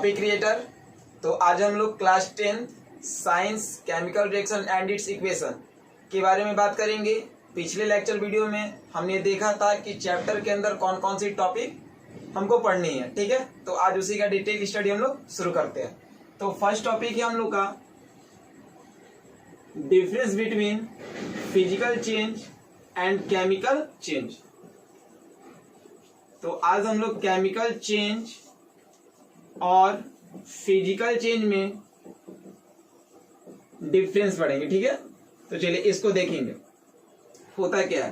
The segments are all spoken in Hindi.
Copy creator. तो आज हम लोग class 10 science chemical reaction and it's equation के बारे में बात करेंगे। पिछले लेक्चर वीडियो में हमने देखा था कि चैप्टर के अंदर कौन कौन सी टॉपिक हमको पढ़नी है, ठीक है। तो आज उसी का डिटेल स्टडी हम लोग शुरू करते हैं। तो फर्स्ट टॉपिक है हम लोग का difference between physical change and chemical change. तो आज हम लोग केमिकल चेंज और फिजिकल चेंज में डिफरेंस पढ़ेंगे, ठीक है। तो चलिए इसको देखेंगे होता क्या है।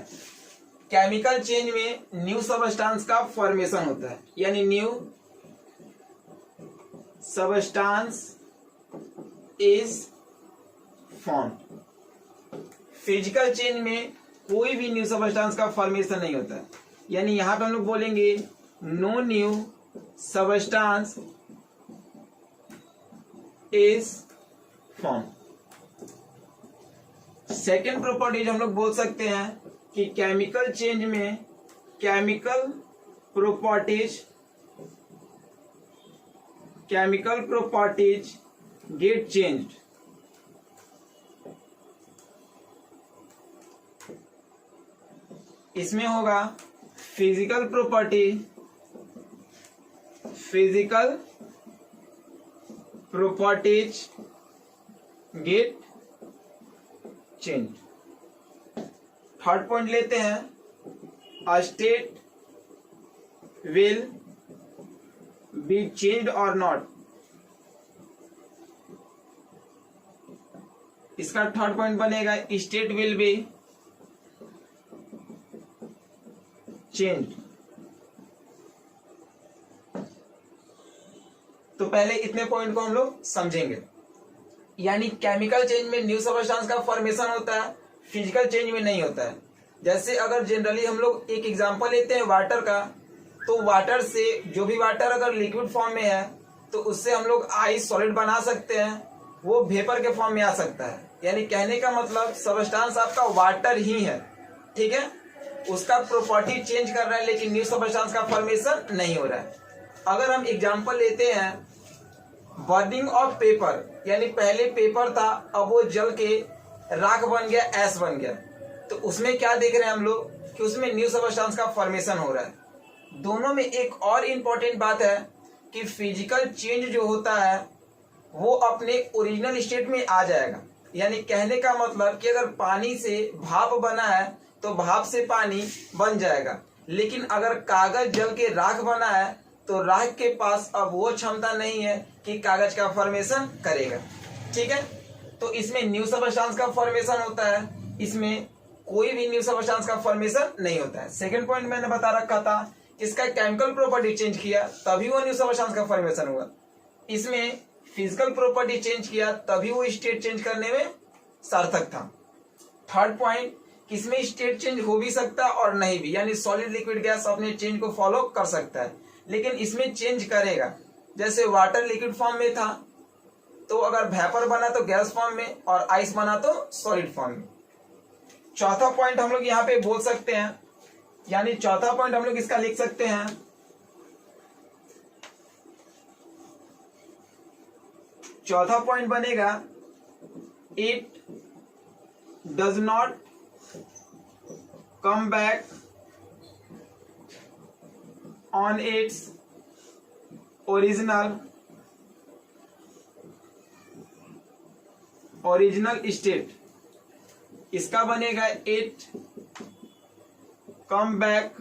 केमिकल चेंज में न्यू सबस्टांस का फॉर्मेशन होता है, यानी new substance is form. Physical change में कोई भी न्यू सबस्टांस का फॉर्मेशन नहीं होता है, यानी यहां पे हम लोग बोलेंगे no new substance is form. Second properties हम लोग बोल सकते हैं कि केमिकल चेंज में केमिकल प्रॉपर्टीज गेट चेंज्ड। इसमें होगा physical properties get change. Third point लेते हैं, a state will be changed और नॉट। इसका थर्ड पॉइंट बनेगा स्टेट विल बी चेंज्ड। तो पहले इतने पॉइंट को हम लोग समझेंगे। यानी केमिकल चेंज में न्यू सबस्टांस का फॉर्मेशन होता है, फिजिकल चेंज में नहीं होता है। जैसे अगर जनरली हम लोग एक एग्जांपल लेते हैं वाटर का, तो वाटर से जो भी वाटर अगर लिक्विड फॉर्म में है तो उससे हम लोग आइस सॉलिड बना सकते हैं, वो वेपर के फॉर्म में आ सकता है। यानी कहने का मतलब सबस्टांस आपका वाटर ही है, ठीक है। उसका प्रॉपर्टी चेंज कर रहा है लेकिन न्यू सबस्टांस का फॉर्मेशन नहीं हो रहा है। अगर हम एग्जांपल लेते हैं बर्निंग ऑफ पेपर, यानी पहले पेपर था, अब वो जल के राख बन गया, ऐश बन गया। तो उसमें क्या देख रहे हैं हम लोग कि उसमें न्यू सबस्टांस का फॉर्मेशन हो रहा है। दोनों में एक और इम्पोर्टेंट बात है कि फिजिकल चेंज जो होता है वो अपने ओरिजिनल स्टेट में आ जाएगा। यानी कहने का मतलब कि अगर पानी से भाप बना है तो भाप से पानी बन जाएगा, लेकिन अगर कागज जल के राख बना है तो राख के पास अब वो क्षमता नहीं है कि कागज का फॉर्मेशन करेगा, ठीक है। तो इसमें न्यू सबस्टांस का फॉर्मेशन होता है, इसमें कोई भी न्यू सबस्टांस का फॉर्मेशन नहीं होता है। सेकंड पॉइंट मैंने बता रखा था, इसका केमिकल प्रॉपर्टी चेंज किया तभी वो न्यू सबस्टांस का फॉर्मेशन हुआ। इसमें फिजिकल प्रॉपर्टी चेंज किया तभी वो स्टेट चेंज करने में सार्थक था। थर्ड पॉइंट, इसमें स्टेट चेंज हो भी सकता है और नहीं भी, यानी सॉलिड लिक्विड गैस अपने चेंज को फॉलो कर सकता है, लेकिन इसमें चेंज करेगा। जैसे वाटर लिक्विड फॉर्म में था तो अगर वेपर बना तो गैस फॉर्म में और आइस बना तो सॉलिड फॉर्म में। चौथा पॉइंट हम लोग यहाँ पे बोल सकते हैं, यानी चौथा पॉइंट हम लोग इसका लिख सकते हैं, चौथा पॉइंट बनेगा it does not come back on its original state। इसका बनेगा it come back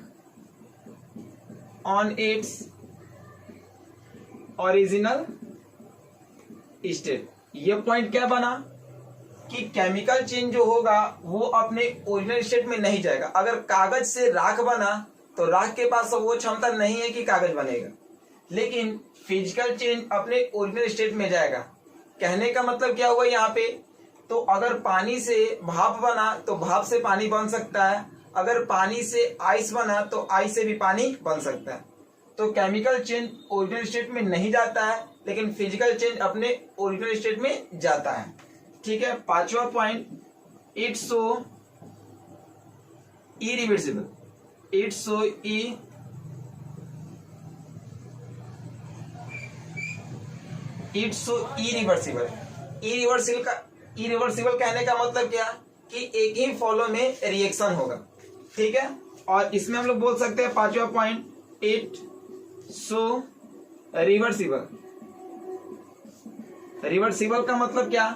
on its original state। ये पॉइंट क्या बना कि केमिकल चेंज जो होगा वो अपने ओरिजिनल स्टेट में नहीं जाएगा। अगर कागज से राख बना तो राख के पास वो क्षमता नहीं है कि कागज बनेगा, लेकिन फिजिकल चेंज अपने ओरिजिनल स्टेट में जाएगा। कहने का मतलब क्या हुआ यहाँ पे, तो अगर पानी से भाप बना तो भाप से पानी बन सकता है, अगर पानी से आइस बना तो आइस से भी पानी बन सकता है। तो केमिकल चेंज ओरिजिनल स्टेट में नहीं जाता है, लेकिन फिजिकल चेंज अपने ओरिजिनल स्टेट में जाता है, ठीक है। पांचवा point, it's so irreversible. It's so it's irreversible. Irreversible कहने का मतलब क्या कि एक ही फॉलो में रिएक्शन होगा, ठीक है। और इसमें हम लोग बोल सकते हैं पांचवा point, it so reversible. Reversible का मतलब क्या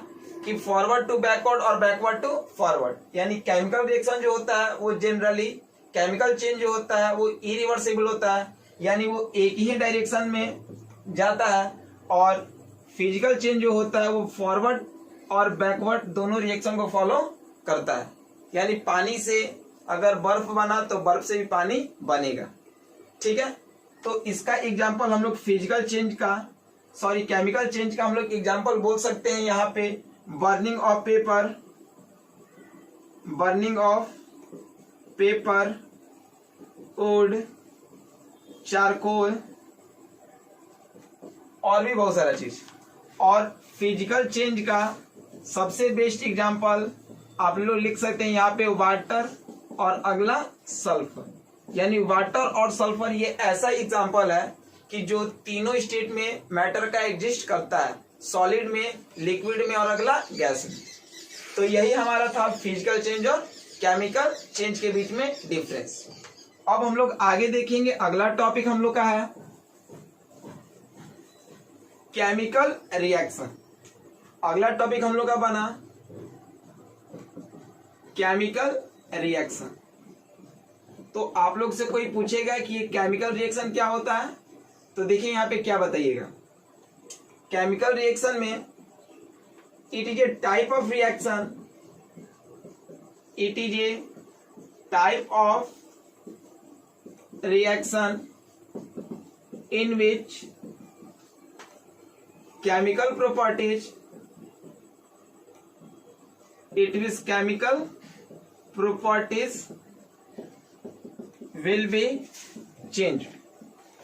कि फॉरवर्ड टू बैकवर्ड और बैकवर्ड टू फॉरवर्ड, यानी केमिकल रिएक्शन जो होता है वो जनरली, केमिकल चेंज जो होता है वो इरिवर्सिबल होता है, यानी वो एक ही डायरेक्शन में जाता है। और फिजिकल चेंज जो होता है वो फॉरवर्ड और बैकवर्ड दोनों रिएक्शन को फॉलो करता है। यानी पानी से अगर बर्फ बना तो बर्फ से भी पानी बनेगा, ठीक है। तो इसका एग्जांपल हम लोग फिजिकल चेंज का, सॉरी केमिकल चेंज का हम लोग एग्जांपल बोल सकते हैं यहाँ पे burning of paper, burning of paper, would, charcoal और भी बहुत सारा चीज। और फिजिकल चेंज का सबसे बेस्ट एग्जांपल आप लोग लिख सकते हैं यहाँ पे वाटर और अगला सल्फर। यानी वाटर और सल्फर ये ऐसा एग्जांपल है कि जो तीनों स्टेट में मैटर का एग्जिस्ट करता है, सॉलिड में, लिक्विड में और अगला गैस में। तो यही हमारा था फिजिकल चेंज और केमिकल चेंज के बीच में डिफरेंस। अब हम लोग आगे देखेंगे, अगला टॉपिक हम लोग का है केमिकल रिएक्शन। अगला टॉपिक हम लोग का बना केमिकल रिएक्शन। तो आप लोग से कोई पूछेगा कि ये केमिकल रिएक्शन क्या होता है, तो देखिए यहाँ पे क्या बताइएगा। केमिकल रिएक्शन में it is a type of reaction, it is a type of reaction in which chemical properties, it is chemical properties will be changed।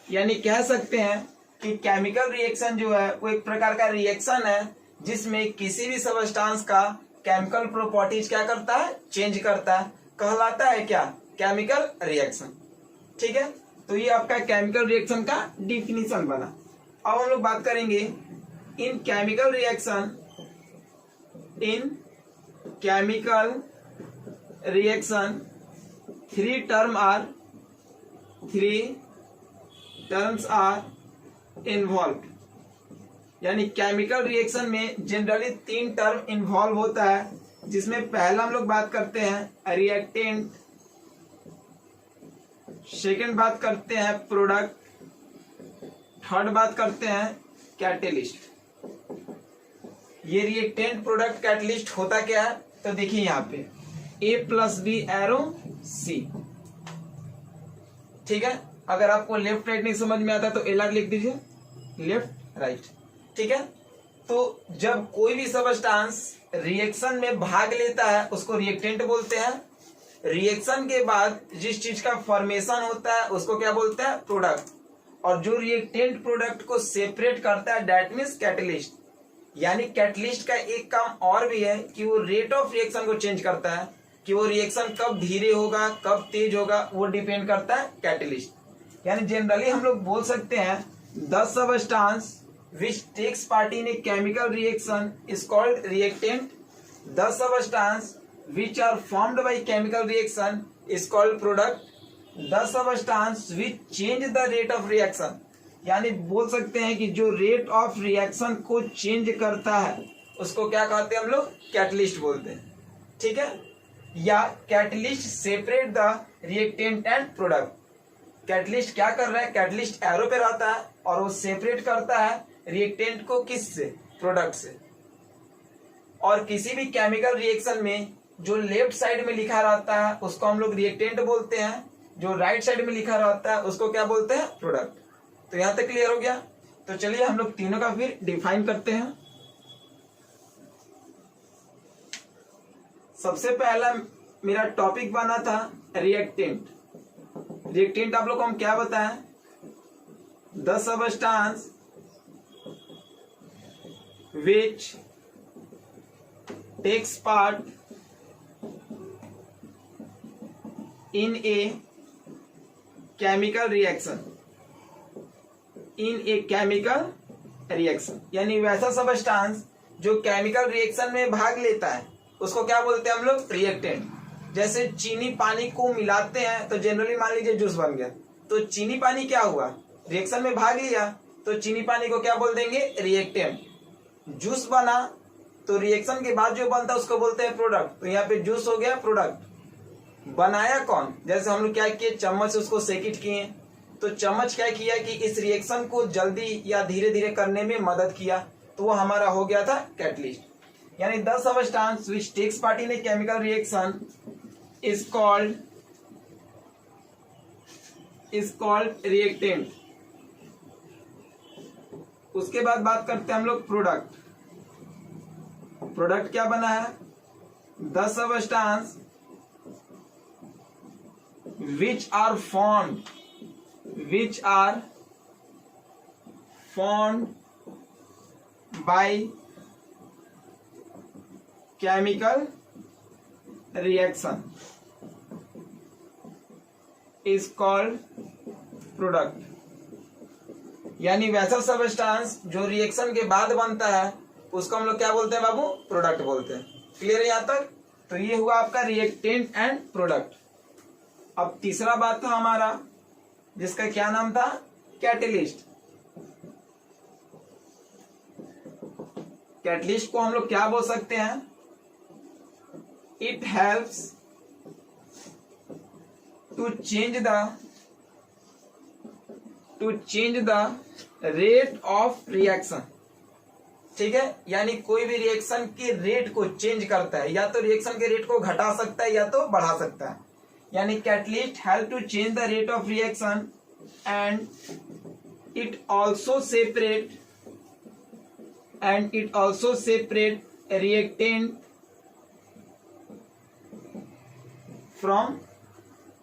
यानी कह सकते हैं कि केमिकल रिएक्शन जो है वो एक प्रकार का रिएक्शन है जिसमें किसी भी सबस्टांस का केमिकल प्रॉपर्टीज क्या करता है, चेंज करता है, कहलाता है क्या, केमिकल रिएक्शन, ठीक है। तो ये आपका केमिकल रिएक्शन का डिफिनीशन बना। अब हम लोग बात करेंगे in chemical reaction, in chemical reaction three terms are involve. यानी केमिकल रिएक्शन में जनरली तीन टर्म इन्वॉल्व होता है, जिसमें पहला हम लोग बात करते हैं रिएक्टेंट, सेकेंड बात करते हैं प्रोडक्ट, थर्ड बात करते हैं कैटलिस्ट। ये रिएक्टेंट, प्रोडक्ट, कैटलिस्ट होता क्या है, तो देखिए यहाँ पे A+B एरो C, ठीक है। अगर आपको लेफ्ट राइट नहीं समझ में आता तो LR लिख दीजिए, लेफ्ट राइट, ठीक है। तो जब कोई भी सबस्टांस रिएक्शन में भाग लेता है उसको रिएक्टेंट बोलते हैं। रिएक्शन के बाद जिस चीज का फॉर्मेशन होता है उसको क्या बोलते हैं, प्रोडक्ट। और जो रिएक्टेंट प्रोडक्ट को सेपरेट करता है दैट मीन्स कैटलिस्ट। यानी कैटलिस्ट का एक काम और भी है कि वो रेट ऑफ रिएक्शन को चेंज करता है, कि वो रिएक्शन कब धीरे होगा कब तेज होगा वो डिपेंड करता है कैटलिस्ट। यानी जनरली हम लोग बोल सकते हैं the substance which takes part in a chemical reaction is called reactant. The substance which are formed by chemical reaction is called product. The substance which change the rate of reaction, यानी बोल सकते हैं कि जो रेट ऑफ रिएक्शन को चेंज करता है उसको क्या कहते हैं हम लोग, कैटलिस्ट बोलते हैं, ठीक है। या catalyst separate the reactant and product. Catalyst क्या कर रहा है, कैटलिस्ट एरो पे रहता है और वो सेपरेट करता है रिएक्टेंट को किससे, प्रोडक्ट से। और किसी भी केमिकल रिएक्शन में जो लेफ्ट साइड में लिखा रहता है उसको हम लोग रिएक्टेंट बोलते हैं, जो राइट साइड में लिखा रहता है उसको क्या बोलते हैं, प्रोडक्ट। तो यहां तक क्लियर हो गया। तो चलिए हम लोग तीनों का फिर डिफाइन करते हैं। सबसे पहला मेरा टॉपिक बना था रिएक्टेंट। रिएक्टेंट आप लोग को हम क्या बताएं, the substance which takes part in a chemical reaction, in a chemical reaction, यानी वैसा सबस्टांस जो केमिकल रिएक्शन में भाग लेता है उसको क्या बोलते हैं हम लोग, रिएक्टेंट। जैसे चीनी पानी को मिलाते हैं तो जनरली मान लीजिए जूस बन गया, तो चीनी पानी क्या हुआ, रिएक्शन में भाग लिया, तो चीनी पानी को क्या बोल देंगे, रिएक्टेंट। जूस बना तो रिएक्शन के बाद जो बनता है उसको बोलते हैं प्रोडक्ट, तो यहाँ पे जूस हो गया प्रोडक्ट। बनाया कौन, जैसे हम लोग क्या किए, चम्मच से उसको सेकिट किए, तो चम्मच क्या किया कि इस रिएक्शन को जल्दी या धीरे धीरे करने में मदद किया, तो वो हमारा हो गया था कैटलिस्ट। यानी the substance which takes part in a chemical reaction is called reactant. उसके बाद बात करते हैं हम लोग प्रोडक्ट। प्रोडक्ट क्या बना है, the substance which are formed by chemical reaction is called product। यानी वैसा सबस्टांस जो रिएक्शन के बाद बनता है उसको हम लोग क्या बोलते हैं बाबू, प्रोडक्ट बोलते हैं। क्लियर है यहाँ तक, तो ये हुआ आपका रिएक्टेंट एंड प्रोडक्ट। अब तीसरा बात था हमारा जिसका क्या नाम था, कैटलिस्ट। कैटलिस्ट को हम लोग क्या बोल सकते हैं, it helps to change the rate of reaction. ठीक है, यानी कोई भी रिएक्शन के रेट को चेंज करता है, या तो रिएक्शन के रेट को घटा सकता है या तो बढ़ा सकता है। यानी catalyst help to change the rate of reaction and it also separate reactant from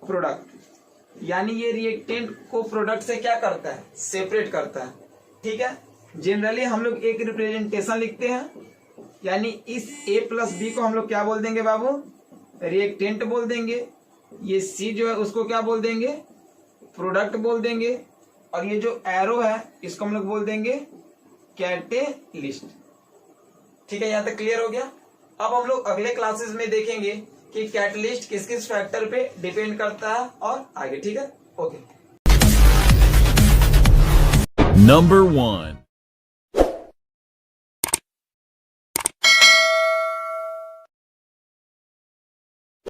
product. यानी ये रिएक्टेंट को प्रोडक्ट से क्या करता है, सेपरेट करता है। ठीक है, जनरली हम लोग एक रिप्रेजेंटेशन लिखते हैं, यानी इस A प्लस बी को हम लोग क्या बोल देंगे बाबू, रिएक्टेंट बोल देंगे। ये C जो है उसको क्या बोल देंगे, प्रोडक्ट बोल देंगे। और ये जो एरो है इसको हम लोग बोल देंगे कैटलिस्ट। ठीक है, यहां तक क्लियर हो गया। अब हम लोग अगले क्लासेस में देखेंगे कि कैटलिस्ट किस किस फैक्टर पे डिपेंड करता है और आगे। ठीक है, ओके। Number 1